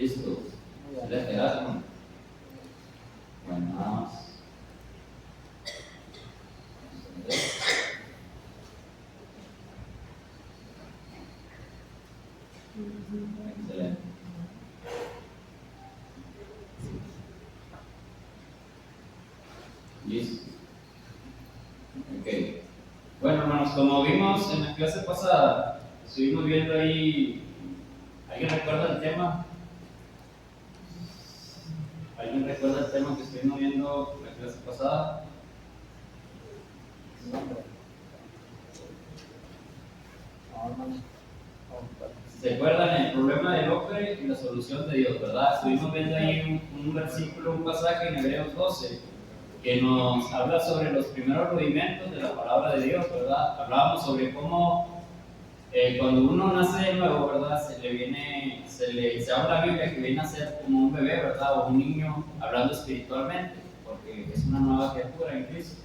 Listo. Excelente, gracias, hermano. Bueno, nada más. Excelente. Listo. Ok. Bueno, hermanos, como vimos en la clase pasada, estuvimos viendo ahí. ¿Alguien recuerda el tema? ¿Alguien recuerda el tema que estuvimos viendo en la clase pasada? ¿Se acuerdan el problema del hombre y la solución de Dios, verdad? Estuvimos viendo ahí un versículo, un pasaje en Hebreos 12 que nos habla sobre los primeros rudimentos de la palabra de Dios, ¿verdad? Hablábamos sobre cómo cuando uno nace de nuevo, ¿verdad? Se habla en la Biblia que viene a ser como un bebé, ¿verdad? O un niño hablando espiritualmente, porque es una nueva criatura en Cristo.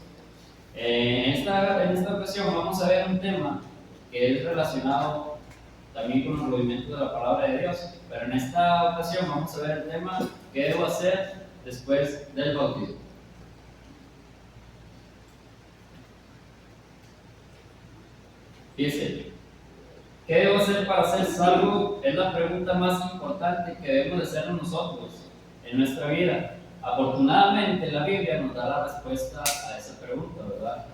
En esta ocasión vamos a ver un tema que es relacionado también con los rudimentos de la palabra de Dios, pero en esta ocasión vamos a ver el tema que debo hacer después del bautismo. Fíjense, ¿qué debo hacer para ser salvo? Es la pregunta más importante que debemos de hacernos nosotros en nuestra vida. Afortunadamente la Biblia nos da la respuesta a esa pregunta, ¿verdad?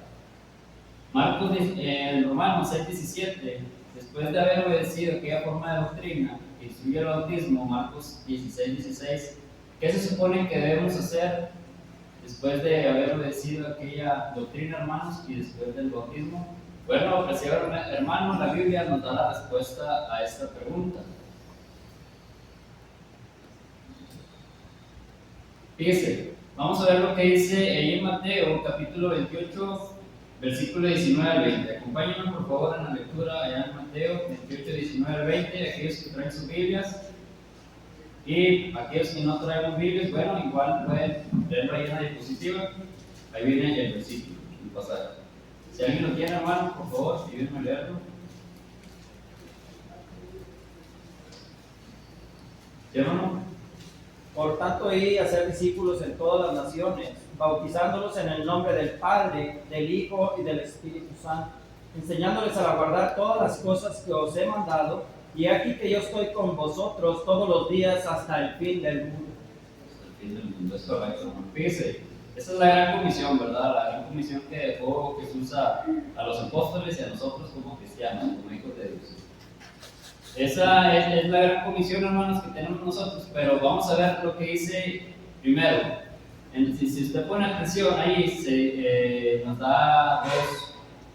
Marcos en Romanos 6:17, después de haber obedecido aquella forma de doctrina que instruye el bautismo, Marcos 16:16, ¿qué se supone que debemos hacer después de haber obedecido aquella doctrina, hermanos, y después del bautismo? Bueno, apreciados hermanos, la Biblia nos da la respuesta a esta pregunta. Fíjense, vamos a ver lo que dice ahí en Mateo, capítulo 28, versículo 19 al 20. Acompáñenme por favor en la lectura allá en Mateo 28, 19 al 20, aquellos que traen sus Biblias. Y aquellos que no traemos Biblias, bueno, igual pueden leerlo ahí en la diapositiva. Ahí viene el versículo, el pasaje. Si alguien lo tiene, hermano, por favor, ayúdenme a leerlo. ¿Sí, hermano? Por tanto, id y hacer discípulos en todas las naciones, bautizándolos en el nombre del Padre, del Hijo y del Espíritu Santo, enseñándoles a guardar todas las cosas que os he mandado, y aquí que yo estoy con vosotros todos los días hasta el fin del mundo. Hasta el fin del mundo, es correcto, hermano. Fíjese, esa es la gran comisión, ¿verdad? La gran comisión que dejó Jesús a los apóstoles y a nosotros como cristianos, como hijos de Dios. Esa es la gran comisión, hermanos, que tenemos nosotros, pero vamos a ver lo que dice primero. Si usted pone atención ahí, nos da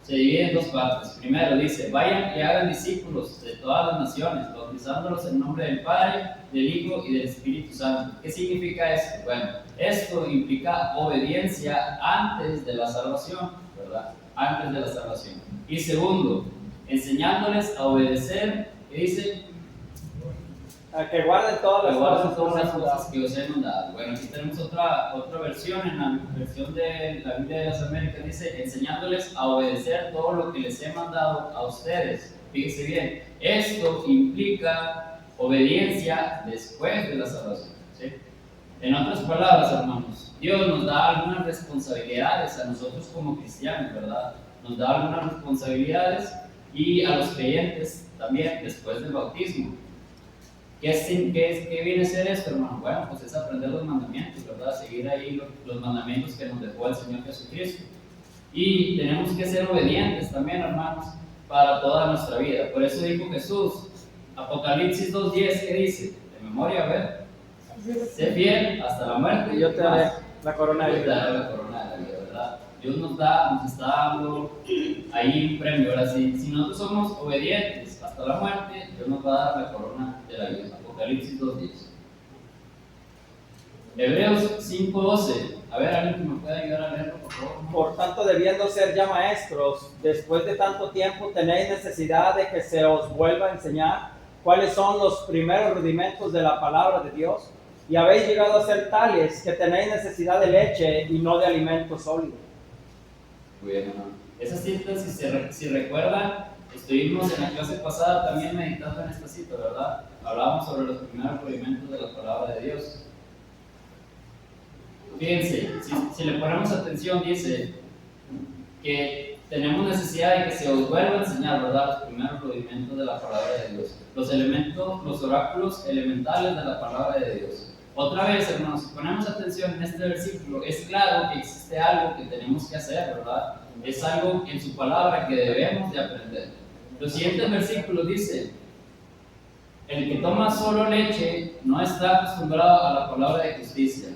se divide en dos partes. Primero dice, vayan y hagan discípulos de todas las naciones, bautizándolos en nombre del Padre, del Hijo y del Espíritu Santo. ¿Qué significa esto? Bueno, esto implica obediencia antes de la salvación, ¿verdad? Antes de la salvación. Y segundo, enseñándoles a obedecer, ¿qué dice? A que guarden todas las cosas que os he mandado. Bueno, aquí tenemos otra versión, en la versión de la Biblia de las Américas dice, enseñándoles a obedecer todo lo que les he mandado a ustedes. Fíjense bien, esto implica obediencia después de la salvación, ¿sí? En otras palabras, hermanos, Dios nos da algunas responsabilidades a nosotros como cristianos, ¿verdad? Nos da algunas responsabilidades y a los creyentes también después del bautismo. ¿Qué viene a ser esto, hermano? Bueno, pues es aprender los mandamientos, ¿verdad? Seguir ahí los mandamientos que nos dejó el Señor Jesucristo. Y tenemos que ser obedientes también, hermanos, para toda nuestra vida. Por eso dijo Jesús, Apocalipsis 2:10, ¿qué dice? De memoria, a ver. Sé fiel hasta la muerte. Y yo te daré la corona de vida. La corona de la vida, ¿verdad? Dios nos está dando ahí un premio. Ahora, si nosotros somos obedientes hasta la muerte, Dios nos va a dar la corona de la vida. Apocalipsis 2:10. Hebreos 5:12. A ver, alguien que me pueda ayudar a leerlo, por favor. Por tanto, debiendo ser ya maestros, después de tanto tiempo tenéis necesidad de que se os vuelva a enseñar cuáles son los primeros rudimentos de la palabra de Dios, y habéis llegado a ser tales que tenéis necesidad de leche y no de alimento sólido. Muy bien, hermano. Esa cita, si recuerdan, estuvimos en la clase pasada también meditando en esta cita, ¿verdad? hablábamos sobre los primeros rudimentos de la palabra de Dios. Fíjense, si le ponemos atención, dice que tenemos necesidad de que se os vuelva a enseñar, ¿verdad?, los primeros rudimentos de la palabra de Dios, los elementos, los oráculos elementales de la palabra de Dios. Otra vez, hermanos, si ponemos atención en este versículo, es claro que existe algo que tenemos que hacer, ¿verdad? Es algo en su palabra que debemos de aprender. Los siguientes versículos dicen: el que toma solo leche no está acostumbrado a la palabra de justicia.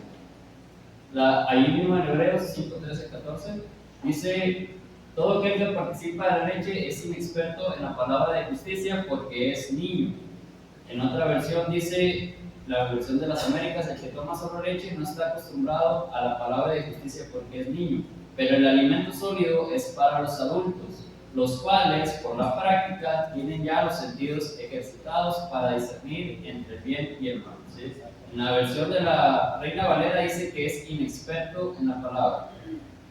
Ahí mismo en Hebreos 5, 13, 14 dice: todo aquel que participa de la leche es inexperto en la palabra de justicia porque es niño. En otra versión dice, la versión de las Américas: el que toma solo leche no está acostumbrado a la palabra de justicia porque es niño, pero el alimento sólido es para los adultos, los cuales por la práctica tienen ya los sentidos ejercitados para discernir entre el bien y el mal. ¿Sí? En la versión de la Reina Valera dice que es inexperto en la palabra.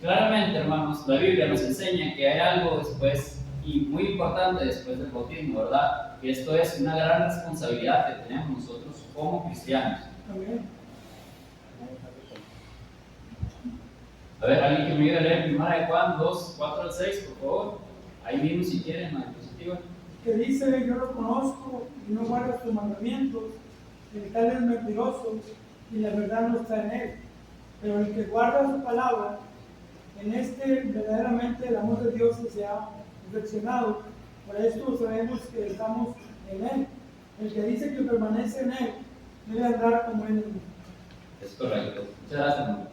Claramente, hermanos, la Biblia nos enseña que hay algo después, y muy importante después del bautismo, ¿verdad? Que esto es una gran responsabilidad que tenemos nosotros como cristianos. A ver, alguien que me ayude a leer 1 Juan 2, 4 al 6, por favor. Ahí mismo si quieren, en la diapositiva. Que dice: yo lo conozco y no guarda sus mandamientos, el tal es mentiroso y la verdad no está en él. Pero el que guarda su palabra, en este verdaderamente el amor de Dios se ha perfeccionado. Por esto sabemos que estamos en él. El que dice que permanece en él debe andar como él mismo. Es correcto. Muchas gracias, hermano.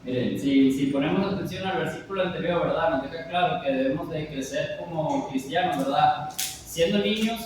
Miren, si ponemos atención al versículo anterior, ¿verdad?, nos deja claro que debemos de crecer como cristianos, ¿verdad? Siendo niños,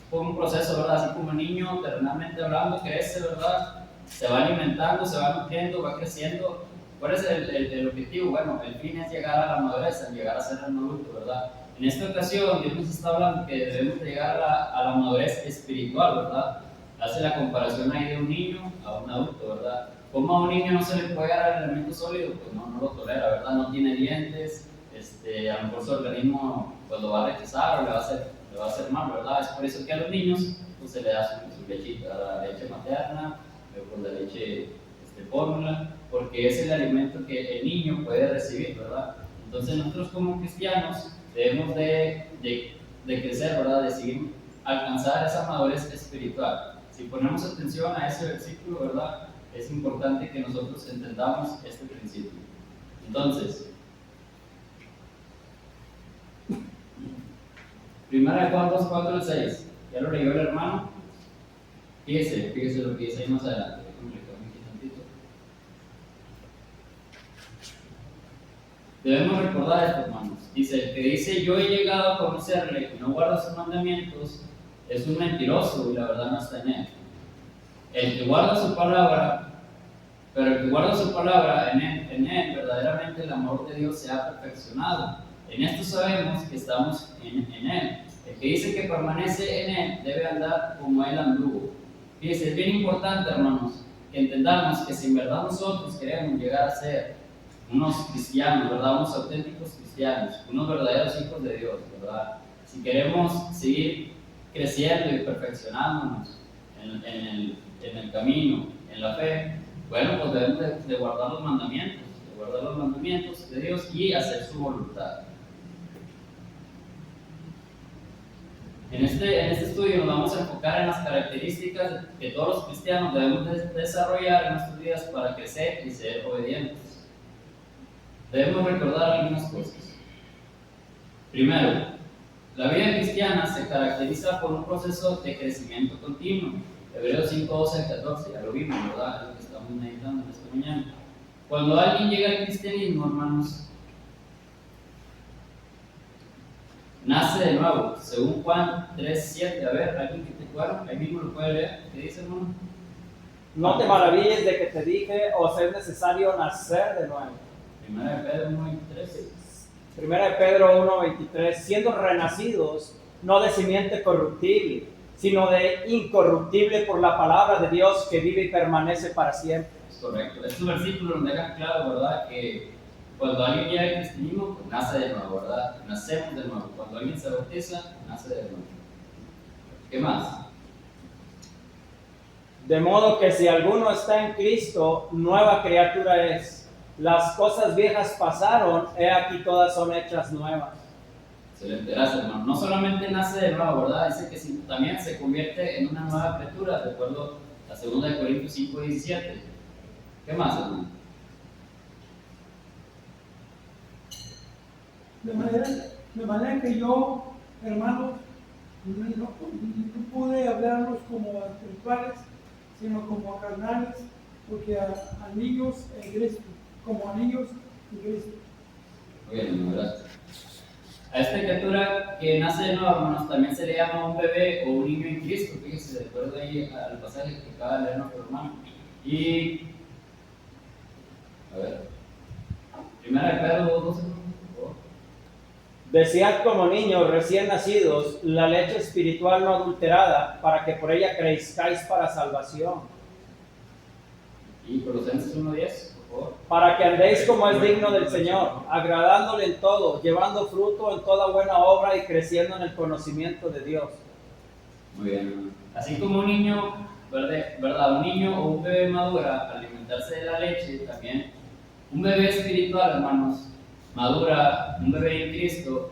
fue un proceso, ¿verdad? Así como un niño, terrenalmente hablando, crece, ¿verdad? Se va alimentando, se va nutriendo, va creciendo. ¿Cuál es el objetivo? Bueno, el fin es llegar a la madurez, llegar a ser un adulto, ¿verdad? En esta ocasión, Dios nos está hablando que debemos llegar a la madurez espiritual, ¿verdad? Hace la comparación ahí de un niño a un adulto, ¿verdad? ¿Cómo a un niño no se le puede dar el alimento sólido? Pues no lo tolera, ¿verdad? No tiene dientes, a lo mejor su organismo pues lo va a rechazar o le va a hacer mal, ¿verdad? Es por eso que a los niños pues se le da su lechita, la leche materna, con la leche fórmula, porque es el alimento que el niño puede recibir, ¿verdad? Entonces nosotros como cristianos debemos de crecer, ¿verdad? De seguir alcanzar esa madurez espiritual. Si ponemos atención a ese versículo, ¿verdad?, es importante que nosotros entendamos este principio. Entonces, 1 Juan 2, 4 al 6, ¿ya lo leyó el hermano? Fíjese lo que dice ahí más adelante. Debemos recordar esto, hermanos. Dice: el que dice yo he llegado a conocerle y no guarda sus mandamientos es un mentiroso y la verdad no está en él. El que guarda su palabra, pero el que guarda su palabra, en él verdaderamente el amor de Dios se ha perfeccionado. En esto sabemos que estamos en él. El que dice que permanece en él debe andar como él anduvo. Fíjense, es bien importante, hermanos, que entendamos que si en verdad nosotros queremos llegar a ser unos cristianos, ¿verdad?, unos auténticos cristianos, unos verdaderos hijos de Dios, ¿verdad?, si queremos seguir creciendo y perfeccionándonos en el camino, en la fe, bueno, pues debemos de guardar los mandamientos de Dios y hacer su voluntad. En este estudio nos vamos a enfocar en las características que todos los cristianos debemos de desarrollar en nuestras vidas para crecer y ser obedientes. Debemos recordar algunas cosas. Primero, la vida cristiana se caracteriza por un proceso de crecimiento continuo. Hebreos 5, 12 al 14, ya lo vimos, ¿verdad? Es lo que estamos meditando en esta mañana. Cuando alguien llega al cristianismo, hermanos, nace de nuevo, según Juan 3, 7. A ver, alguien que te acuerda, ahí mismo lo puede leer. ¿Qué dice, hermano? No te maravilles de que te dije, os es necesario nacer de nuevo. 1 Pedro 1:23. 1 Pedro 1:23, siendo renacidos, no de simiente corruptible, sino de incorruptible por la palabra de Dios que vive y permanece para siempre. Es correcto. Estos versículos nos dejan claro, ¿verdad?, que cuando alguien llega al cristianismo, pues nace de nuevo, ¿verdad? Nacemos de nuevo. Cuando alguien se bautiza, nace de nuevo. ¿Qué más? De modo que si alguno está en Cristo, nueva criatura es. Las cosas viejas pasaron, he aquí todas son hechas nuevas. Excelente, gracias, hermano. No solamente nace de nuevo, ¿verdad? Dice que también se convierte en una nueva criatura, de acuerdo a 2 Corintios 5:17. ¿Qué más, hermano? De manera que yo, hermanos, no pude hablarlos como a espirituales, sino como a carnales, porque a niños en Cristo, como a niños en Cristo. Muy bien, hermano, gracias. A esta criatura que nace de nuevo, hermanos, también se le llama un bebé o un niño en Cristo. Fíjense, de acuerdo ahí al pasaje que acaba de leer nuestro hermano. Y, a ver, 1 Pedro 2:12, por favor. Desead como niños recién nacidos la leche espiritual no adulterada, para que por ella crezcáis para salvación. Y Colosenses 1:10, por favor. Para que andéis como es digno del Señor, agradándole en todo, llevando fruto en toda buena obra y creciendo en el conocimiento de Dios. Muy bien, hermano. Así como un niño, ¿verdad? Un niño o un bebé madura al alimentarse de la leche, también un bebé espiritual, hermanos, madura, un bebé en Cristo,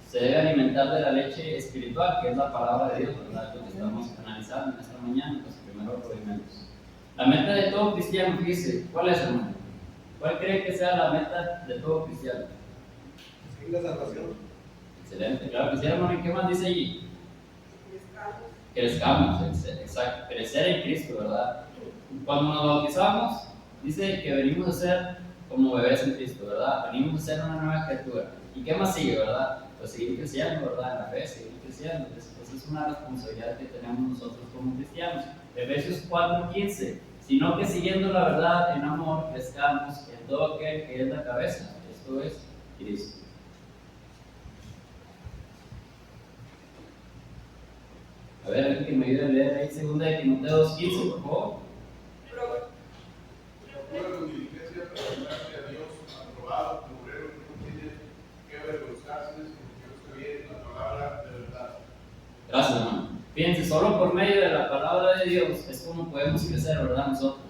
se debe alimentar de la leche espiritual, que es la palabra de Dios, ¿verdad? Lo que estamos analizando en esta mañana, los primeros rudimentos. La meta de todo cristiano, dice, ¿cuál es, hermano? ¿Cuál cree que sea la meta de todo cristiano? Sí, la salvación. Excelente, claro que sí, hermano. ¿Y qué más dice allí? Crezcamos, exacto, crecer en Cristo, ¿verdad? Cuando nos bautizamos, dice que venimos a ser como bebés en Cristo, ¿verdad? Venimos a ser una nueva criatura. ¿Y qué más sigue, verdad? Pues seguir creciendo, ¿verdad? En la fe, seguir creciendo. Pues es una responsabilidad que tenemos nosotros como cristianos. Efesios 4:15, sino que siguiendo la verdad en amor, crezcamos en todo aquel que es la cabeza, esto es Cristo. A ver, alguien que me ayude a leer ahí 2 Timoteo 2:15, por favor. Procura con diligencia presentarte a Dios aprobado, como obrero que no tiene que avergonzarse, sino que usa bien la palabra de verdad. Gracias, hermano. Fíjense, solo por medio de la palabra de Dios es como podemos crecer, ¿verdad? Nosotros.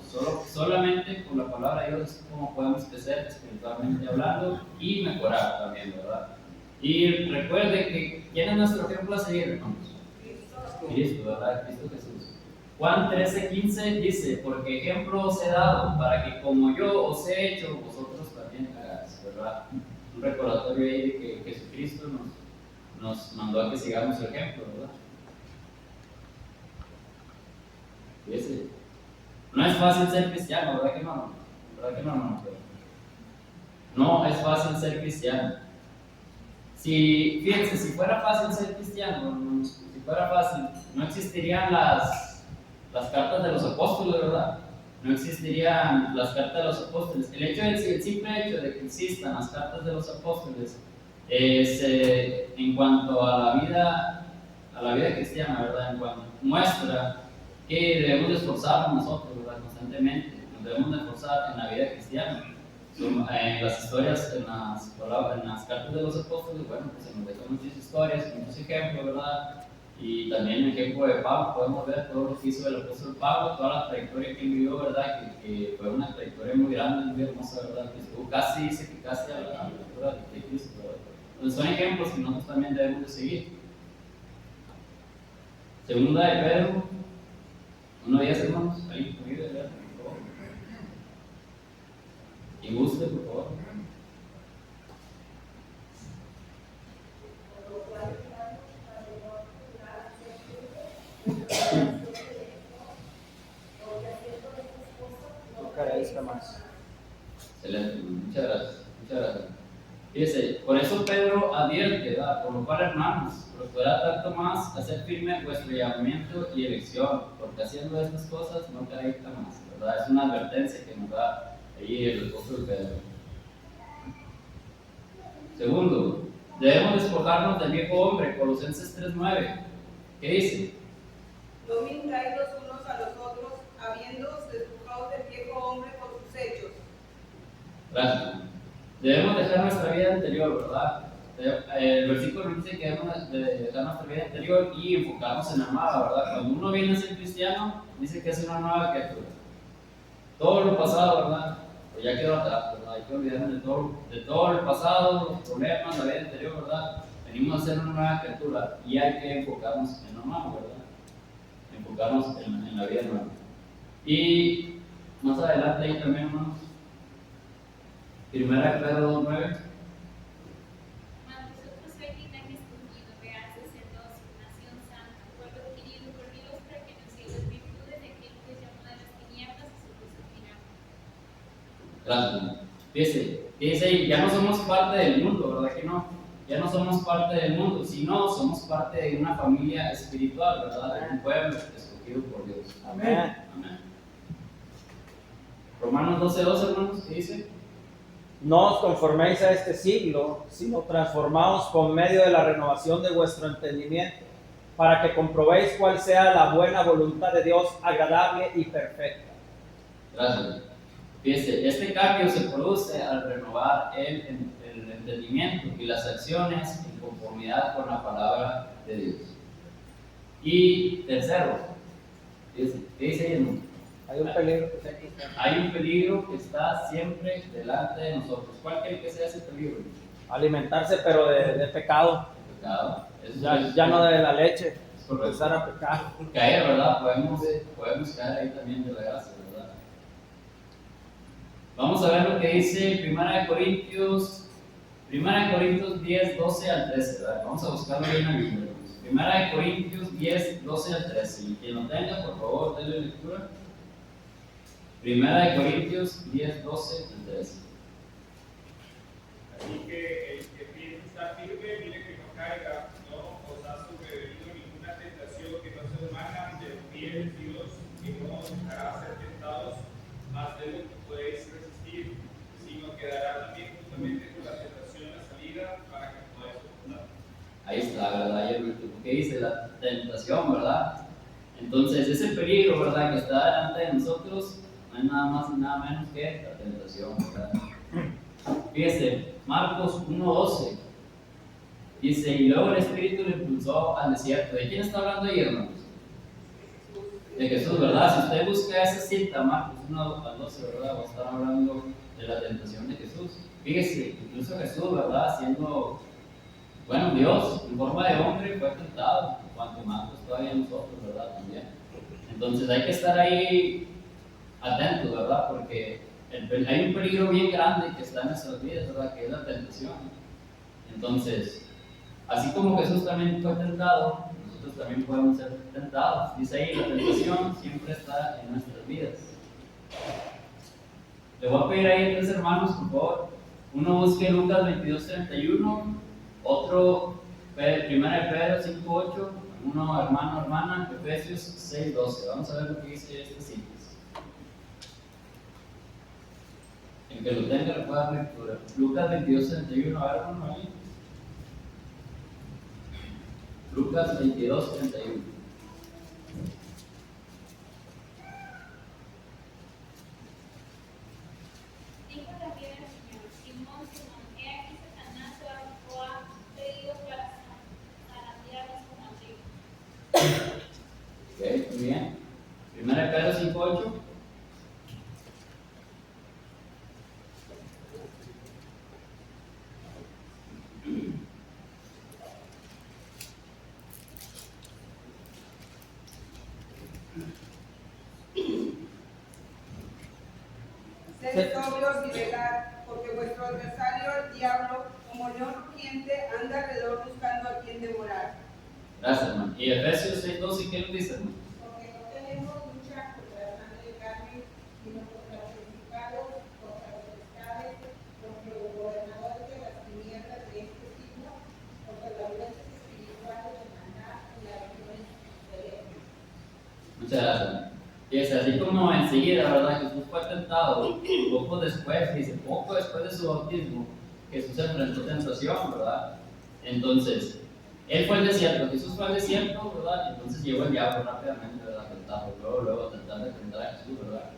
Solamente con la palabra de Dios es como podemos crecer espiritualmente hablando y mejorar también, ¿verdad? Y recuerde que ¿quién es nuestro ejemplo a seguir, hermanos? Cristo, ¿verdad? Cristo Jesús. Juan 13:15 dice, porque ejemplo os he dado, para que como yo os he hecho, vosotros también hagáis, ¿verdad? Un recordatorio ahí de que Jesucristo nos mandó a que sigamos su ejemplo, ¿verdad? Fíjese, no es fácil ser cristiano, ¿verdad que no? ¿Verdad que no, hermano? No es fácil ser cristiano. Fíjense, si fuera fácil ser cristiano, si fuera fácil, no existirían las cartas de los apóstoles, ¿verdad? No existirían las cartas de los apóstoles. El simple hecho de que existan las cartas de los apóstoles en cuanto a la vida cristiana, ¿verdad? En cuanto muestra que debemos de esforzarnos nosotros, ¿verdad? Constantemente, nos debemos de esforzar en la vida cristiana. En las historias, en las cartas de los apóstoles, bueno, pues se nos dejan muchas historias, muchos ejemplos, ¿verdad? Y también el ejemplo de Pablo, podemos ver todo lo que hizo el apóstol Pablo, toda la trayectoria que vivió, ¿verdad? Que fue una trayectoria muy grande, muy hermosa, ¿verdad? Que estuvo dice que casi a la altura de Cristo, ¿verdad? Entonces son ejemplos que nosotros también debemos de seguir. Segunda de Pedro 1:10, hermanos, ahí, por favor. Y guste, por favor. No carezca más. Excelente, muchas gracias. Muchas gracias. Fíjese, por eso Pedro advierte, ¿verdad? Por lo cual, hermanos, procurad tanto más hacer firme vuestro llamamiento y elección, porque haciendo estas cosas no caéis jamás, ¿verdad? Es una advertencia que nos da ahí el apóstol Pedro. Segundo, debemos despojarnos del viejo hombre, Colosenses 3:9. ¿Qué dice? No mintáis los unos a los otros, habiéndoos despojado del viejo hombre por sus hechos. Gracias. Debemos dejar nuestra vida anterior, ¿verdad? el versículo dice que debemos de dejar nuestra vida anterior y enfocarnos en la nueva, ¿verdad? Cuando uno viene a ser cristiano, dice que es una nueva criatura. Todo lo pasado, ¿verdad? Pues ya quedó atrás, ¿verdad? Hay que olvidarnos de todo el pasado, los problemas, la vida anterior, ¿verdad? Venimos a ser una nueva criatura y hay que enfocarnos en lo nuevo, ¿verdad? Enfocarnos en la vida nueva. Y más adelante ahí también, hermanos, 1 Pedro 2:9. Mas vosotros sois linaje escogido, real sacerdocio, nación santa, pueblo adquirido por Dios, para que anunciéis las virtudes de aquel que os llamó de las tinieblas a su luz admirable. Gracias. Dice, ya no somos parte del mundo, ¿verdad que no? Ya no somos parte del mundo, sino somos parte de una familia espiritual, ¿verdad? De un pueblo escogido por Dios. Amén. Amén. Romanos 12:2, hermanos, ¿qué dice? No os conforméis a este siglo, sino transformaos por medio de la renovación de vuestro entendimiento, para que comprobéis cuál sea la buena voluntad de Dios, agradable y perfecta. Gracias. Fíjese, este cambio se produce al renovar el entendimiento y las acciones en conformidad con la palabra de Dios. Y tercero, fíjese, ¿qué dice ahí, hermano? Hay un peligro que se Hay un peligro que está siempre delante de nosotros. ¿Cuál cree que sea ese peligro? alimentarse, pero de pecado, El pecado. Eso ya no de la leche, es correcto. empezar a pecar. Caer, ¿verdad? Podemos caer ahí también de la gracia, ¿verdad? Vamos a ver lo que dice 1 Corintios 10, 12 al 13, ¿verdad? Vamos a buscarlo ahí en la Biblia. 1 Corintios 10, 12 al 13. Y quien lo tenga, por favor, denle lectura. 1 Corintios 10, 12 al 13. Así que el que piensa estar firme, mire que no caiga, no os ha sobrevenido ninguna tentación que no se humana, pero fiel es Dios, que no os dejará ser tentados más de lo que podéis resistir, sino que dará también justamente con la tentación la salida para que podáis soportar. Ahí está, ¿verdad? Y el último que dice la tentación, ¿verdad? Entonces, ese peligro, ¿verdad? Que está delante de nosotros, no es nada más y nada menos que la tentación, ¿verdad? Fíjese, Marcos 1:12 dice, y luego el Espíritu lo impulsó al desierto. ¿De quién está hablando ahí, hermanos? De Jesús, ¿verdad? Si usted busca esa cita, Marcos 1:12, ¿verdad? Va a estar hablando de la tentación de Jesús. Fíjese, incluso Jesús, ¿verdad? Siendo, bueno, Dios, en forma de hombre, fue tentado, cuanto más pues todavía nosotros, ¿verdad? También. Entonces hay que estar ahí atentos, ¿verdad? Porque hay un peligro bien grande que está en nuestras vidas, ¿verdad? Que es la tentación. Entonces, así como Jesús también fue tentado, nosotros también podemos ser tentados. Dice ahí, la tentación siempre está en nuestras vidas. Le voy a pedir ahí a 3 hermanos, por favor. Uno busque Lucas 22:31, otro 1 Pedro 5:8, uno hermano, hermana, Efesios 6:12. Vamos a ver lo que dice este sitio. El que lo tenga le puede dar lectura. Lucas 22:31, a ver, hermano, ahí. Lucas 22:31. Dijo también el Señor, Simón, Simón, he aquí Satanás os ha pedido para zarandearos como trigo. Ok, muy bien. 1 Pedro 5:8. Sed sobrios y velad, porque vuestro adversario, el diablo, como león rugiente, anda alrededor buscando a quien devorar. Gracias, hermano. Y Efesios 6:12, ¿qué nos dice, hermano? Porque no tenemos lucha contra la sangre de carne, sino contra los principados, contra los potestades, contra los gobernadores de las tinieblas de este siglo, contra las huestes espirituales de maldad en las regiones celestes. Muchas gracias. Y es así como enseguida, ¿verdad? Jesús fue tentado, poco después de su bautismo, Jesús enfrentó tentación, ¿verdad? Entonces, él fue al desierto, Jesús fue al desierto, ¿verdad? Entonces llegó el diablo rápidamente, ¿verdad? Luego tratar de tentar a Jesús, ¿verdad?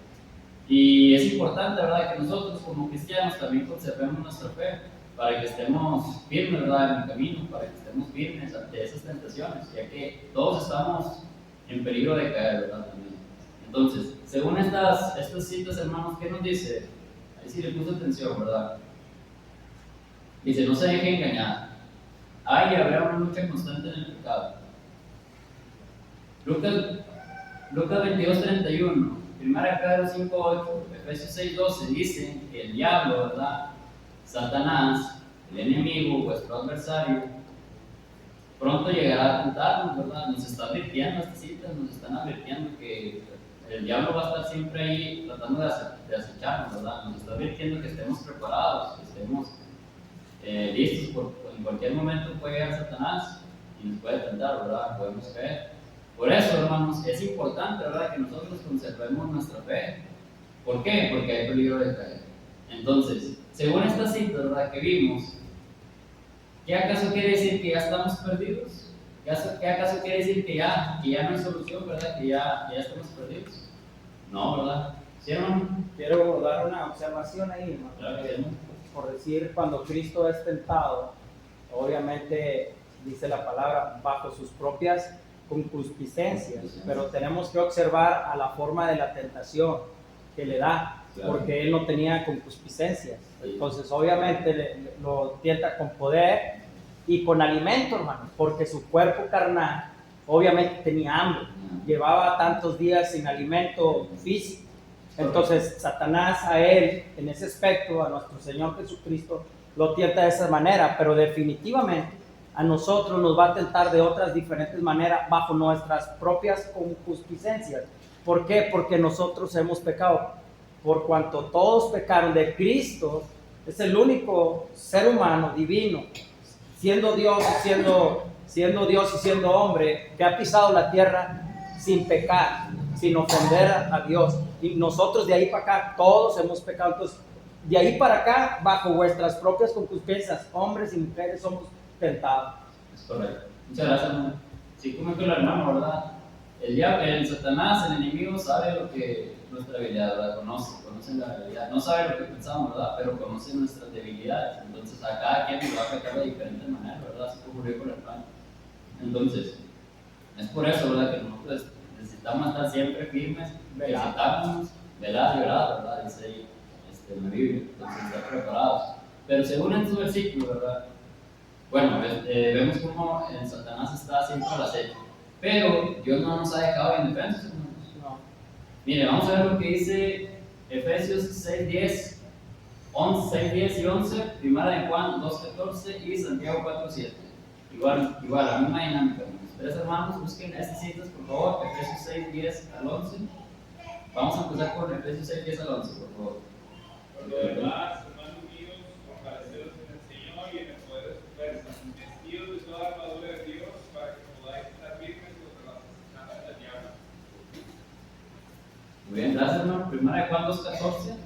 Y es importante, ¿verdad? Que nosotros como cristianos también conservemos nuestra fe para que estemos firmes, ¿verdad? En el camino, para que estemos firmes ante esas tentaciones, ya que todos estamos en peligro de caer, ¿verdad? También. Entonces, según estas citas, hermanos, ¿qué nos dice? Ahí sí le puse atención, ¿verdad? Dice, no se deje engañar. Hay y habrá una lucha constante en el pecado. Lucas 22:31, 1 Pedro 5:8, Efesios 6:12 dicen que el diablo, ¿verdad? Satanás, el enemigo, vuestro adversario, pronto llegará a tentarnos, ¿verdad? Nos está advirtiendo estas citas, nos están advirtiendo que el diablo va a estar siempre ahí tratando de acecharnos, ¿verdad? Nos está advirtiendo que estemos preparados, que estemos listos, porque en cualquier momento puede llegar Satanás y nos puede tentar, ¿verdad? Podemos caer. Por eso, hermanos, es importante, ¿verdad?, que nosotros conservemos nuestra fe. ¿Por qué? Porque hay peligro de caer. Entonces, según esta cita, ¿verdad?, que vimos, ¿qué acaso quiere decir que ya estamos perdidos? ¿Qué acaso quiere decir que ya no hay solución, ¿verdad?, que ya estamos perdidos? No, ¿verdad? ¿Sí, hermano? Quiero dar una observación ahí, hermano. Claro que no. Por decir, cuando Cristo es tentado, obviamente dice la palabra bajo sus propias concupiscencias, pero tenemos que observar a la forma de la tentación que le da, Claro. porque él no tenía concupiscencias. Entonces, obviamente lo tienta con poder y con alimento, hermano, porque su cuerpo carnal obviamente tenía hambre, llevaba tantos días sin alimento físico. Entonces, Satanás a él, en ese aspecto, a nuestro Señor Jesucristo, lo tienta de esa manera, pero definitivamente a nosotros nos va a tentar de otras diferentes maneras bajo nuestras propias concupiscencias. ¿Por qué? Porque nosotros hemos pecado. Por cuanto todos pecaron, de Cristo es el único ser humano divino, siendo Dios y siendo hombre, que ha pisado la tierra sin pecar, sin ofender a Dios. Y nosotros de ahí para acá, todos hemos pecado. Entonces, de ahí para acá, bajo vuestras propias concupiscencias, hombres y mujeres somos tentados. Es correcto. Muchas gracias, hermano. Sí, como que el hermano, ¿verdad? El Satanás, el enemigo, sabe lo que nuestra debilidad, ¿verdad? Conoce la realidad. No sabe lo que pensamos, ¿verdad? Pero conoce nuestras debilidades. Entonces, a cada quien nos va a afectar de diferentes maneras, ¿verdad? Así ocurrió con el hermano. Entonces, es por eso, ¿verdad?, que nosotros necesitamos estar siempre firmes, necesitamos velar y orar, ¿verdad? Dice ahí en la Biblia. Entonces, estar preparados. Pero según estos versículos, ¿verdad? Bueno, vemos cómo Satanás está siempre al acecho. Pero Dios no nos ha dejado indefensos, hermanos. No. Mire, vamos a ver lo que dice Efesios 6:10 y 11, Primera de Juan 2:14 y Santiago 4:7. Igual, la misma dinámica, hermanos. Tres hermanos, busquen estas citas, por favor, Efesios 6:10 al 11. Vamos a empezar con Efesios 6:10 al 11, por favor. Por lo demás, hermanos míos, fortaleceros en el Señor y en el poder de su fuerza, vestidos de toda la armadura de Dios para que podáis estar firmes contra las amenazas del diablo. Muy bien, gracias, hermano. Primera de Juan 2:14.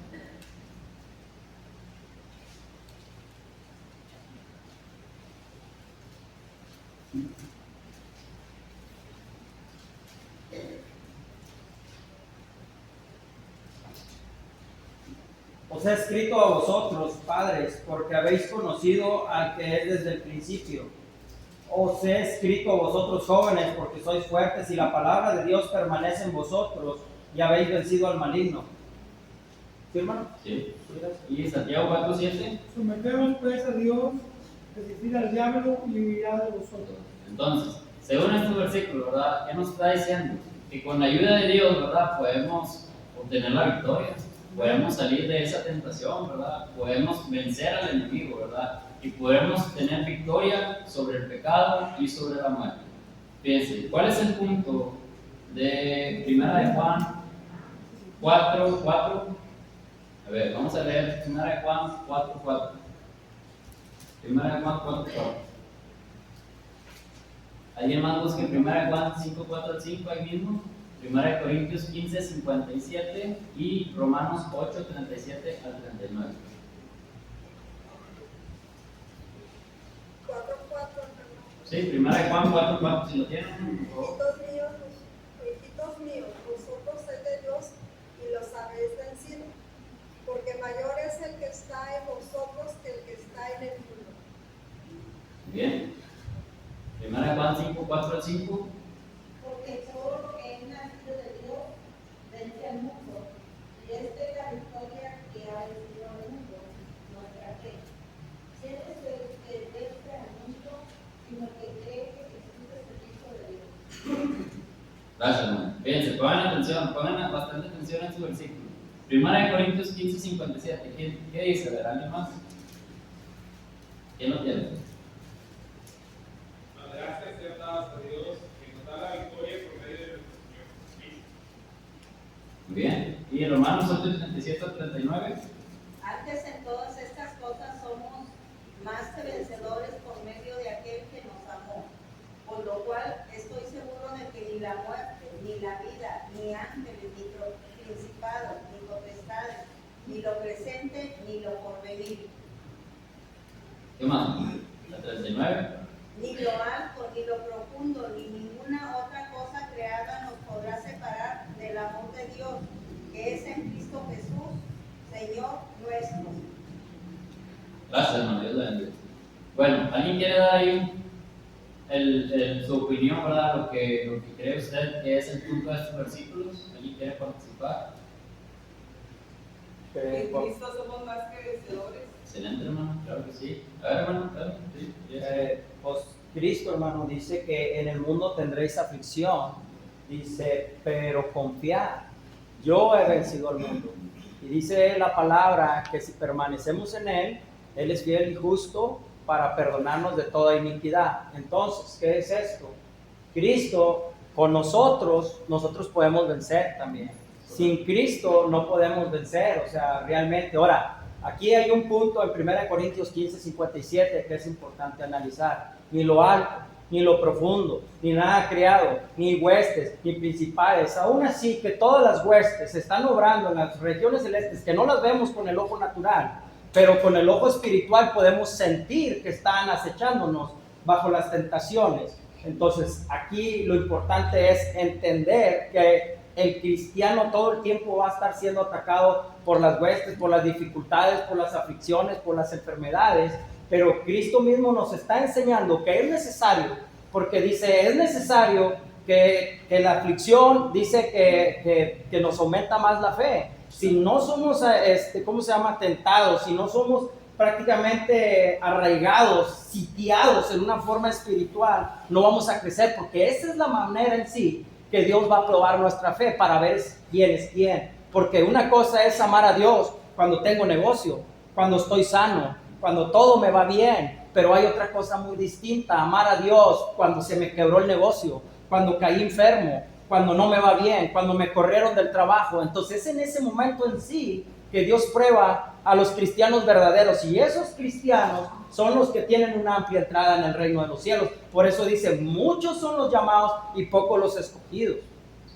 Os he escrito a vosotros, padres, porque habéis conocido al que es desde el principio. Os he escrito a vosotros, jóvenes, porque sois fuertes y la palabra de Dios permanece en vosotros y habéis vencido al maligno. ¿Sí, hermano? Sí. Y Santiago 4:7. Someteos pues a Dios, resistid al diablo y huirá de vosotros. Entonces, según estos versículos, ¿verdad?, ¿qué nos está diciendo? Que con la ayuda de Dios, ¿verdad?, podemos obtener la victoria, podemos salir de esa tentación, ¿verdad?, podemos vencer al enemigo, ¿verdad?, y podemos tener victoria sobre el pecado y sobre la muerte. Fíjense, ¿cuál es el punto de Primera de Juan 4:4? A ver, vamos a leer Primera de Juan 4:4. Primera de Juan 4:4. ¿Alguien más busca en 1 Juan 5:4 al 5 ahí mismo? 1 Corintios 15:57 y Romanos 8:37 al 39. 4:4. Sí, 1 Juan 4:4, si lo tienen, por favor. Hijitos míos, vosotros sois de Dios y los habéis vencido, porque mayor es el que está en vosotros que el que está en el mundo. Bien. Primera de Juan 5, 4 al 5. Porque todo lo que es nacido de Dios vence al mundo, y esta es la victoria que ha vencido al mundo, nuestra fe. Si es el que vence al mundo, sino que cree que Jesús es el Hijo de Dios. Gracias, hermano. Fíjense, pongan bastante atención a su versículo. Primera de Corintios 15, 57. ¿Qué dice? ¿Ver alguien más? ¿Quién lo tiene? Las gracias sean dadas a Dios, que nos da la victoria por medio de nuestro Señor Jesucristo. Muy bien. ¿Y Romanos 8, 37 al 39? Antes en todas estas cosas somos más que vencedores por medio de aquel que nos amó. Por lo cual estoy seguro de que ni la muerte, ni la vida, ni ángeles, ni principados, ni potestades, ni lo presente, ni lo porvenir, ¿Qué más? La 39. ni lo alto, ni lo profundo, ni ninguna otra cosa creada nos podrá separar del amor de Dios, que es en Cristo Jesús, Señor nuestro. Gracias, hermano. Dios le bendiga. Bueno, ¿alguien quiere dar ahí su opinión, verdad? Lo que cree usted que es el punto de estos versículos. ¿Alguien quiere participar? Que, Cristo somos más que vencedores. Excelente, hermano. Claro que sí. A ver, hermano. Claro, sí. Yes. pues Cristo, hermano, dice que en el mundo tendréis aflicción. Dice, pero confiad, yo he vencido al mundo. Y dice la palabra que si permanecemos en Él, Él es fiel y justo para perdonarnos de toda iniquidad. Entonces, ¿qué es esto? Cristo con nosotros podemos vencer también. Sin Cristo no podemos vencer, o sea, realmente. Ahora, aquí hay un punto en 1 Corintios 15, 57 que es importante analizar. Ni lo alto, ni lo profundo, ni nada creado, ni huestes, ni principales. Aún así que todas las huestes están obrando en las regiones celestes, que no las vemos con el ojo natural, pero con el ojo espiritual podemos sentir que están acechándonos bajo las tentaciones. Entonces, aquí lo importante es entender que el cristiano todo el tiempo va a estar siendo atacado por las huestes, por las dificultades, por las aflicciones, por las enfermedades, pero Cristo mismo nos está enseñando que es necesario, porque dice, es necesario que la aflicción, dice que nos aumenta más la fe. Si no somos, tentados, si no somos prácticamente arraigados, sitiados en una forma espiritual, no vamos a crecer, porque esa es la manera en sí que Dios va a probar nuestra fe para ver quién es quién. Porque una cosa es amar a Dios cuando tengo negocio, cuando estoy sano, cuando todo me va bien, pero hay otra cosa muy distinta, amar a Dios cuando se me quebró el negocio, cuando caí enfermo, cuando no me va bien, cuando me corrieron del trabajo. Entonces en ese momento en sí que Dios prueba a los cristianos verdaderos, y esos cristianos son los que tienen una amplia entrada en el reino de los cielos. Por eso dice, muchos son los llamados y pocos los escogidos.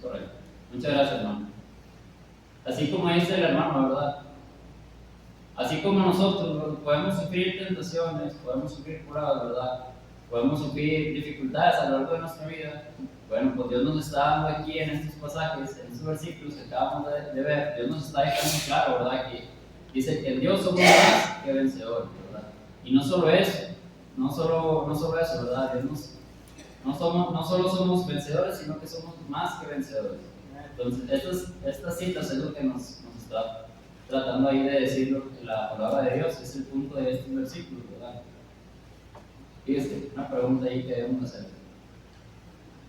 Correcto. Muchas gracias, hermano. Así como dice el hermano, ¿verdad? Así como nosotros podemos sufrir tentaciones, podemos sufrir pruebas, ¿verdad? Podemos sufrir dificultades a lo largo de nuestra vida. Bueno, pues Dios nos está dando aquí en estos pasajes, en estos versículos que acabamos de ver, Dios nos está dejando claro, ¿verdad? Que dice que en Dios somos más que vencedores, ¿verdad? Y no solo eso, no solo eso, ¿verdad? Dios no solo somos vencedores, sino que somos más que vencedores. Entonces, estas citas es lo que nos está tratando ahí de decirlo en la palabra de Dios, es el punto de estos versículos, ¿verdad? Fíjese, una pregunta ahí que debemos hacer.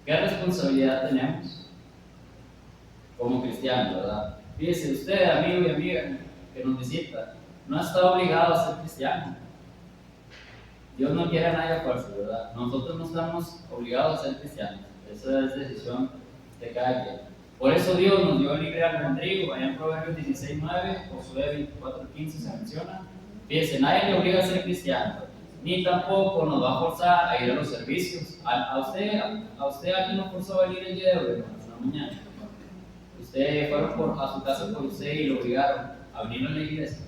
¿Qué responsabilidad tenemos como cristianos, verdad? Fíjese, usted, amigo y amiga que nos visita, no está obligado a ser cristiano. Dios no quiere a nadie a fuerza, ¿verdad? Nosotros no estamos obligados a ser cristianos. Esa es decisión de cada quien. Por eso Dios nos dio libre albedrío. Allá en Proverbios 16:9, Josué 24:15 se menciona. Fíjese, nadie le obliga a ser cristiano, ni tampoco nos va a forzar a ir a los servicios. A usted alguien nos forzó a venir el día de hoy, hermanos, en la mañana. Usted fueron a su casa por usted y lo obligaron a venir a la iglesia.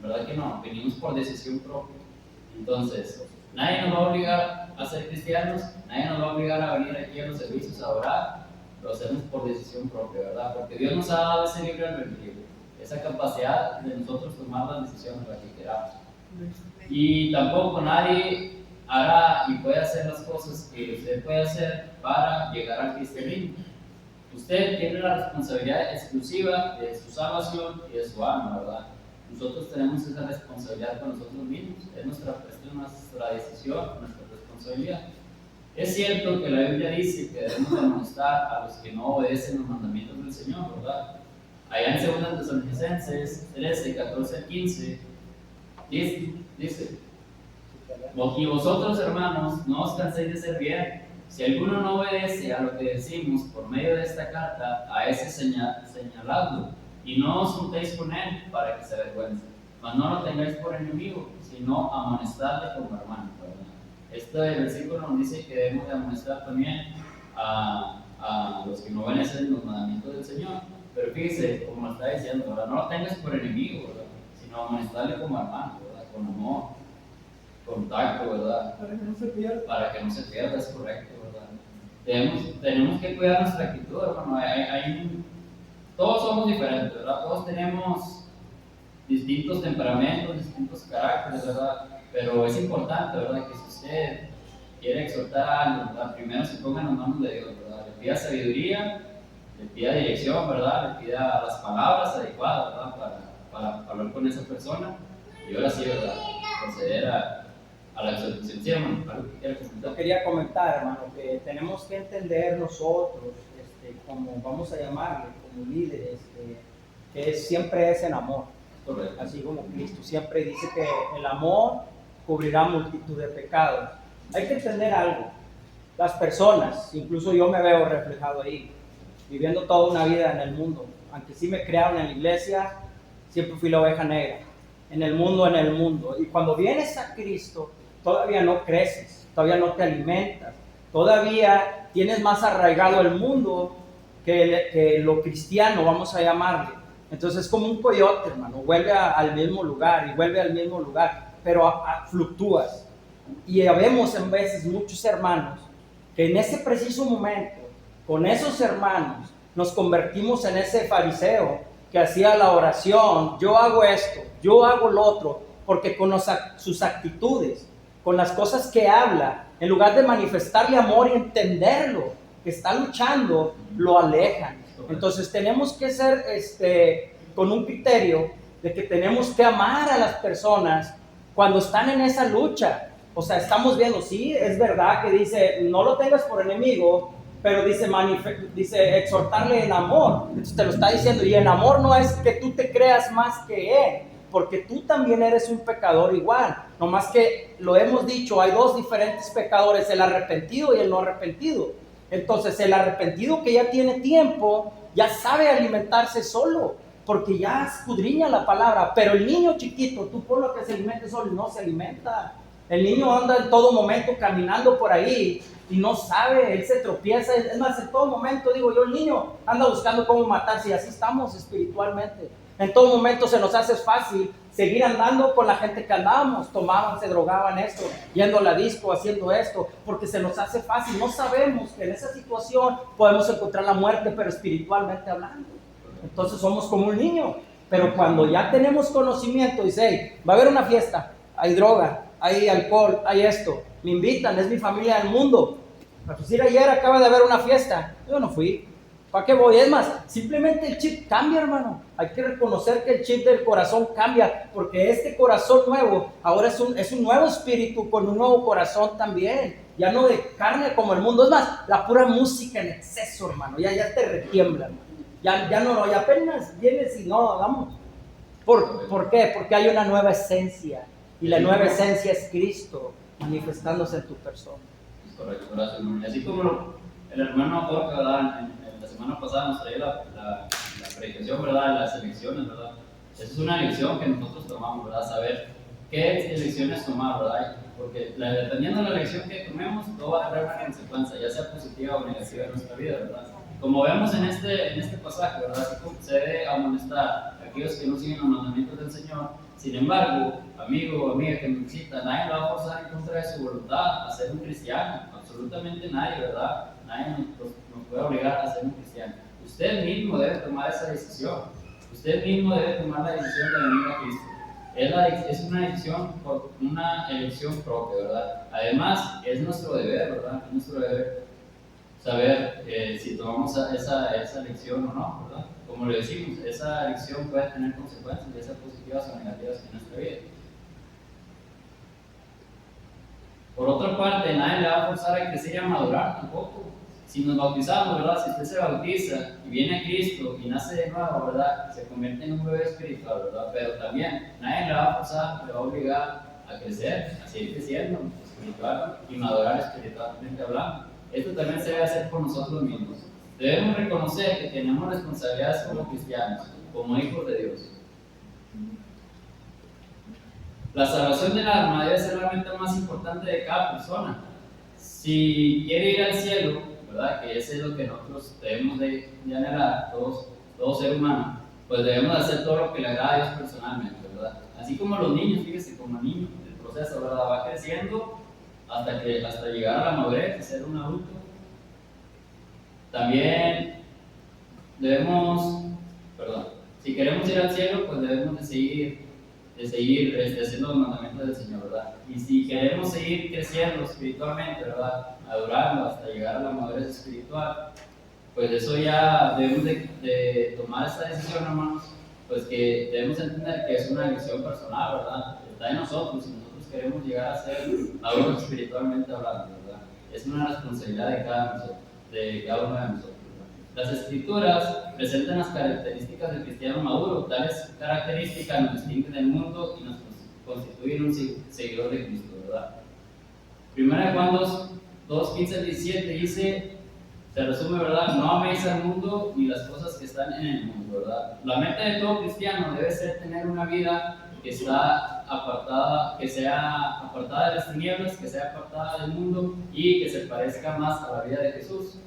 ¿Verdad que no? Venimos por decisión propia. Entonces, nadie nos va a obligar a ser cristianos, nadie nos va a obligar a venir aquí a los servicios a orar. Lo hacemos por decisión propia, ¿verdad? Porque Dios nos ha dado ese libre albedrío, esa capacidad de nosotros tomar las decisiones las que queramos. Y tampoco nadie hará y puede hacer las cosas que usted puede hacer para llegar al cristianismo. Usted tiene la responsabilidad exclusiva de su salvación y de su alma, ¿verdad? Nosotros tenemos esa responsabilidad con nosotros mismos, es nuestra decisión, nuestra responsabilidad. Es cierto que la Biblia dice que debemos amonestar a los que no obedecen los mandamientos del Señor, ¿verdad? Allá en 2 Tesalonicenses 13, 14 al 15, dice, y vosotros, hermanos, no os canséis de ser bien. Si alguno no obedece a lo que decimos por medio de esta carta, a ese señaladlo, y no os juntéis con él para que se avergüence. Mas no lo tengáis por enemigo, sino amonestadle como hermano, ¿verdad? Este versículo nos dice que debemos de amonestar también a los que no obedecen los mandamientos del Señor. Pero fíjese, como está diciendo, ¿verdad? No lo tengas por enemigo, ¿verdad? Sino amonestarle como hermano, ¿verdad? Con amor, con tacto, ¿verdad? Para que no se pierda. Para que no se pierda, es correcto, ¿verdad? Tenemos que cuidar nuestra actitud, hermano. Todos somos diferentes, ¿verdad? Todos tenemos distintos temperamentos, distintos caracteres, ¿verdad? Pero es importante, ¿verdad? Que si usted quiere exhortar a alguien, ¿verdad? Primero se ponga en las manos de Dios, ¿verdad? Le pida sabiduría, le pida dirección, ¿verdad? Le pida las palabras adecuadas, ¿verdad? Para hablar con esa persona. Y ahora sí, ¿verdad? Proceder a la exhortación. Sí, hermano, ¿algo que quiera comentar? Yo quería comentar, hermano, que tenemos que entender nosotros, como vamos a llamarle, como líderes, que siempre es en amor. Correcto. Así como Cristo siempre dice que el amor cubrirá multitud de pecados. Hay que entender algo. Las personas, incluso yo me veo reflejado ahí, viviendo toda una vida en el mundo. Aunque sí me crearon en la iglesia, siempre fui la oveja negra. En el mundo. Y cuando vienes a Cristo, todavía no creces, todavía no te alimentas, todavía tienes más arraigado el mundo que lo cristiano, vamos a llamarle. Entonces es como un coyote, hermano, vuelve al mismo lugar y vuelve al mismo lugar, pero fluctúas. Y vemos en veces muchos hermanos que en ese preciso momento, con esos hermanos, nos convertimos en ese fariseo que hacía la oración, yo hago esto, yo hago lo otro, porque con sus actitudes, con las cosas que habla, en lugar de manifestarle amor y entenderlo, que está luchando, lo alejan. Entonces tenemos que ser con un criterio de que tenemos que amar a las personas cuando están en esa lucha. O sea, estamos viendo, sí, es verdad que dice, no lo tengas por enemigo, pero dice exhortarle en amor. Entonces te lo está diciendo, y en amor no es que tú te creas más que él, porque tú también eres un pecador igual. Nomás que lo hemos dicho, hay dos diferentes pecadores, el arrepentido y el no arrepentido. Entonces el arrepentido que ya tiene tiempo, ya sabe alimentarse solo, porque ya escudriña la palabra. Pero el niño chiquito, tú ponlo que se alimente solo y no se alimenta. El niño anda en todo momento caminando por ahí y no sabe, él se tropieza. Es más, en todo momento, digo yo, el niño anda buscando cómo matarse, y así estamos espiritualmente. En todo momento se nos hace fácil seguir andando con la gente que andábamos, tomaban, se drogaban esto, yendo a la disco, haciendo esto, porque se nos hace fácil. No sabemos que en esa situación podemos encontrar la muerte, pero espiritualmente hablando. Entonces somos como un niño, pero cuando ya tenemos conocimiento, dice, hey, va a haber una fiesta, hay droga, hay alcohol, hay esto, me invitan, es mi familia del mundo. Para decir, ayer acaba de haber una fiesta, yo no fui. ¿Para qué voy? Es más, simplemente el chip cambia, hermano. Hay que reconocer que el chip del corazón cambia, porque este corazón nuevo ahora es un nuevo espíritu con un nuevo corazón también. Ya no de carne como el mundo. Es más, la pura música en exceso, hermano, ya te retiembla, hermano. Ya apenas vienes y no, vamos. ¿Por qué? Porque hay una nueva esencia, y la nueva esencia es Cristo manifestándose en tu persona. Es correcto, gracias, hermano. Así como el hermano Jorge, ¿verdad? La semana pasada nos traía la predicación, ¿verdad? Las elecciones, ¿verdad? Esa es una elección que nosotros tomamos, ¿verdad? Saber qué elecciones tomar, ¿verdad? Porque dependiendo de la elección que tomemos, todo va a traer una consecuencia, ya sea positiva o negativa en nuestra vida, ¿verdad? Como vemos en este pasaje, ¿verdad? Se debe amonestar a aquellos que no siguen los mandamientos del Señor. Sin embargo, amigo o amiga que me visita, nadie lo va a forzar en contra de su voluntad a ser un cristiano. Absolutamente nadie, ¿verdad? Nadie nos puede obligar a ser un cristiano. Usted mismo debe tomar esa decisión. Usted mismo debe tomar la decisión de venir a Cristo. Es una elección propia, ¿verdad? Además, es nuestro deber, ¿verdad? Es nuestro deber saber si tomamos esa elección o no, ¿verdad? Como le decimos, esa elección puede tener consecuencias, ya sean positivas o negativas en nuestra vida. Por otra parte, nadie le va a forzar a crecer y a madurar tampoco. Si nos bautizamos, ¿verdad? Si usted se bautiza y viene a Cristo y nace de nuevo, ¿verdad? Se convierte en un bebé espiritual, ¿verdad? Pero también nadie le va a forzar, le va a obligar a crecer, a seguir creciendo espiritual y madurar espiritualmente hablando. Esto también se debe hacer por nosotros mismos. Debemos reconocer que tenemos responsabilidades como cristianos, como hijos de Dios. La salvación del alma debe ser la meta más importante de cada persona. Si quiere ir al cielo, ¿verdad? Que eso es lo que nosotros debemos de anhelar, todo ser humano, pues debemos hacer todo lo que le agrada a Dios personalmente, ¿verdad? Así como los niños, fíjese, como niños, el proceso, ¿verdad? Va creciendo hasta llegar a la madurez y ser un adulto. También si queremos ir al cielo, pues debemos de seguir haciendo los mandamientos del Señor, ¿verdad? Y si queremos seguir creciendo espiritualmente, ¿verdad? Madurando hasta llegar a la madurez espiritual, pues eso ya debemos de tomar esta decisión, hermanos, pues que debemos entender que es una elección personal, ¿verdad? Está en nosotros, si nosotros queremos llegar a ser maduros espiritualmente hablando, ¿verdad? Es una responsabilidad de cada uno de nosotros. Las Escrituras presentan las características del cristiano maduro. Tales características nos distinguen del mundo y nos constituyen un seguidor de Cristo, ¿verdad? Primera de Juan 2, 15 al 17 dice, se resume, ¿verdad? No améis al mundo ni las cosas que están en el mundo, ¿verdad? La meta de todo cristiano debe ser tener una vida que sea apartada de las tinieblas, que sea apartada del mundo y que se parezca más a la vida de Jesús.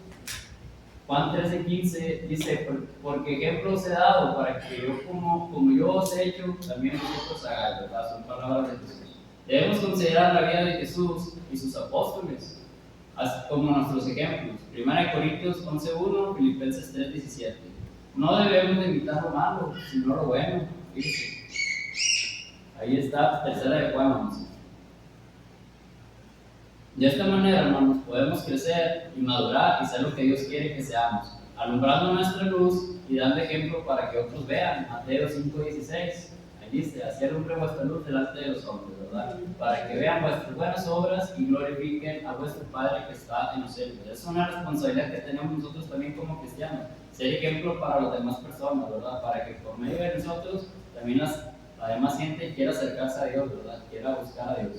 Juan 13:15 dice, porque ejemplo os he dado para que yo como yo os he hecho, también vosotros hagáis, ¿verdad? Son palabras de Jesús. Debemos considerar la vida de Jesús y sus apóstoles como nuestros ejemplos. 1 Corintios 11:1, Filipenses 3:17. No debemos de imitar lo malo, sino lo bueno. Fíjense. Ahí está, 3 de Juan 11. De esta manera, hermanos, podemos crecer y madurar y ser lo que Dios quiere que seamos, alumbrando nuestra luz y dando ejemplo para que otros vean. Mateo 5:16. Ahí dice, así alumbre vuestra luz delante de los hombres, ¿verdad? Para que vean vuestras buenas obras y glorifiquen a vuestro Padre que está en los cielos. Es una responsabilidad que tenemos nosotros también como cristianos, ser ejemplo para las demás personas, ¿verdad? Para que por medio de nosotros también la demás gente quiera acercarse a Dios, ¿verdad? Quiera buscar a Dios.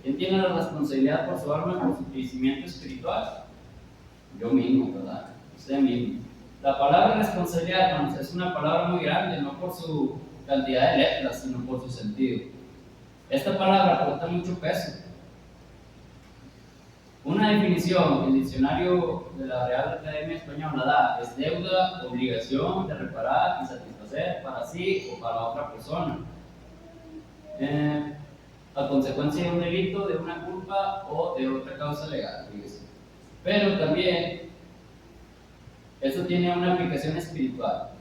¿Quién tiene la responsabilidad por su alma, por su crecimiento espiritual? Yo mismo, ¿verdad? Usted mismo. La palabra responsabilidad, hermanos, es una palabra muy grande, no por su cantidad de letras, sino por su sentido. Esta palabra aporta mucho peso. Una definición que el diccionario de la Real Academia Española da es deuda, obligación de reparar y satisfacer para sí o para otra persona. A consecuencia de un delito, de una culpa o de otra causa legal, fíjese. Pero también, esto tiene una aplicación espiritual.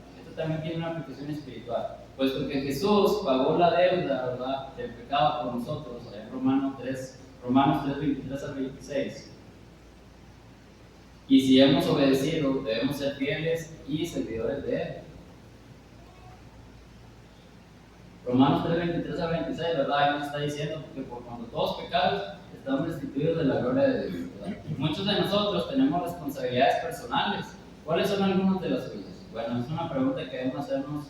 Puesto que Jesús pagó la deuda, ¿verdad?, del pecado por nosotros, en Romanos 3, 23 al 26. Y si hemos obedecido, debemos ser fieles y servidores de Él. Romanos 3, 23 al 26, ¿verdad? Ahí nos está diciendo que por cuando todos pecados estamos destituidos de la gloria de Dios, ¿verdad? Muchos de nosotros tenemos responsabilidades personales. ¿Cuáles son algunas de las suyas? Bueno, es una pregunta que debemos hacernos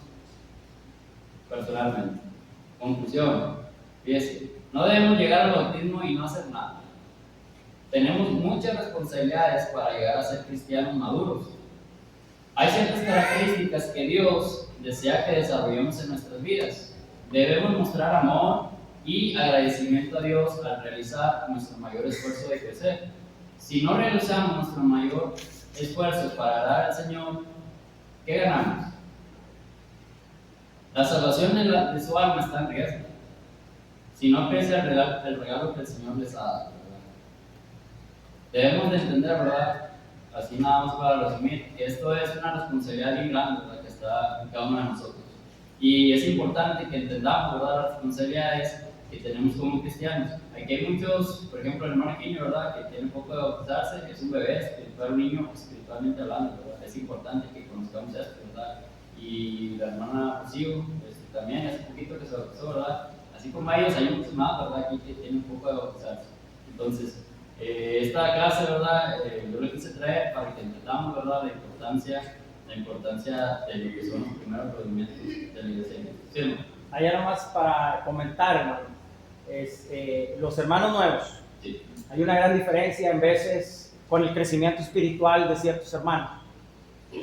personalmente. Conclusión, fíjese, no debemos llegar al bautismo y no hacer nada. Tenemos muchas responsabilidades para llegar a ser cristianos maduros. Hay ciertas características que Dios desea que desarrollemos en nuestras vidas. Debemos mostrar amor y agradecimiento a Dios al realizar nuestro mayor esfuerzo de crecer. Si no realizamos nuestro mayor esfuerzo para agradar al Señor, ¿qué ganamos? La salvación de su alma está en riesgo. Si no aprecia el regalo que el Señor les ha dado, ¿verdad? debemos de entender, ¿verdad? Así nada más para resumir, que esto es una responsabilidad bien grande, ¿verdad? Que está en cada uno de nosotros. Y es importante que entendamos, ¿verdad? Las responsabilidades que tenemos como cristianos. Aquí hay muchos, por ejemplo, el hermano Quiño, ¿verdad? Que tiene poco de bautizarse, es un bebé espiritual, un niño espiritualmente hablando, ¿verdad? Es importante que conozcamos esto, ¿verdad? Y la hermana Rocío, también hace poquito que se bautizó, ¿verdad? Así como ellos, hay muchos más, ¿verdad? Aquí que tienen poco de bautizarse. Entonces, esta clase, ¿verdad? Yo le quise traer para que entendamos, ¿verdad? La importancia de lo que son los primeros movimientos de la iglesia. ¿Sí, no? Allá nomás para comentar, hermano, los hermanos nuevos. Sí. Hay una gran diferencia en veces con el crecimiento espiritual de ciertos hermanos,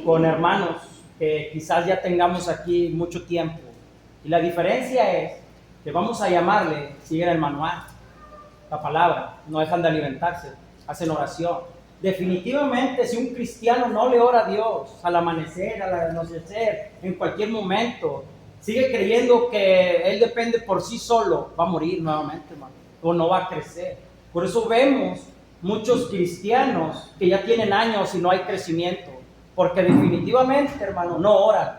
con hermanos que quizás ya tengamos aquí mucho tiempo. Y la diferencia es que vamos a llamarle, siguen el manual, la palabra, no dejan de alimentarse, hacen oración. Definitivamente, si un cristiano no le ora a Dios al amanecer, al anochecer, en cualquier momento, sigue creyendo que Él depende por sí solo, va a morir nuevamente, hermano, o no va a crecer. Por eso vemos muchos cristianos que ya tienen años y no hay crecimiento, porque definitivamente, hermano, no oran,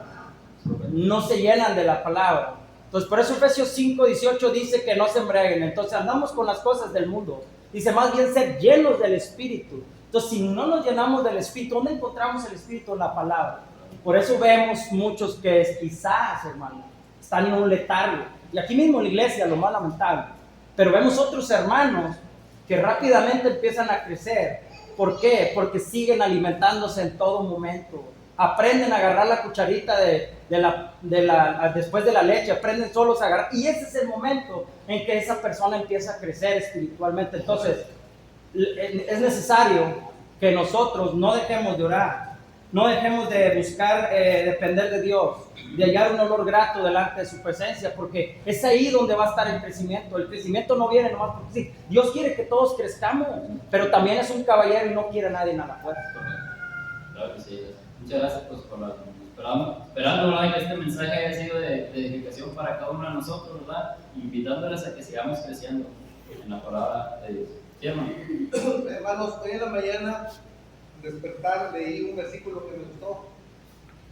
no se llenan de la palabra. Entonces, por eso Efesios 5:18 dice que no se embriaguen. Entonces, andamos con las cosas del mundo. Dice, más bien ser llenos del Espíritu. Entonces, si no nos llenamos del Espíritu, ¿dónde encontramos el Espíritu? En la palabra. Por eso vemos muchos que quizás, hermano, están en un letargo. Y aquí mismo en la iglesia, lo más lamentable. Pero vemos otros hermanos que rápidamente empiezan a crecer. ¿Por qué? Porque siguen alimentándose en todo momento. Aprenden a agarrar la cucharita después de la leche, aprenden solos a agarrar. Y ese es el momento en que esa persona empieza a crecer espiritualmente. Entonces, es necesario que nosotros no dejemos de orar, no dejemos de buscar depender de Dios, de hallar un olor grato delante de su presencia, porque es ahí donde va a estar el crecimiento. El crecimiento no viene nomás porque sí. Dios quiere que todos crezcamos, pero también es un caballero y no quiere a nadie a la fuerza. Claro que sí. Muchas gracias pues, por la... Esperando, ¿verdad? Que este mensaje haya sido de edificación para cada uno de nosotros, ¿verdad? Invitándoles a que sigamos creciendo en la palabra de Dios. ¿Sí, hermano? Hermanos, hoy en la mañana, despertar, leí un versículo que me gustó.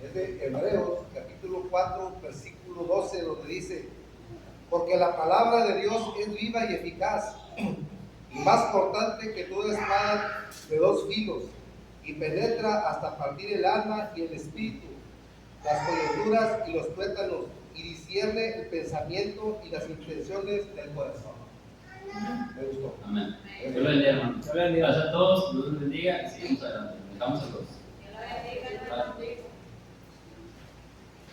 Es de Hebreos, capítulo 4, versículo 12, donde dice: porque la palabra de Dios es viva y eficaz, y más cortante que toda espada de dos filos, y penetra hasta partir el alma y el espíritu, las coyunturas y los tuétanos, y discierne el pensamiento y las intenciones del corazón. Me gustó. Amén. Dios lo bendiga, hermano. Dios lo bendiga. Gracias a todos, Dios los bendiga y seguimos adelante. Dejamos a todos. Que la bendiga, hermano.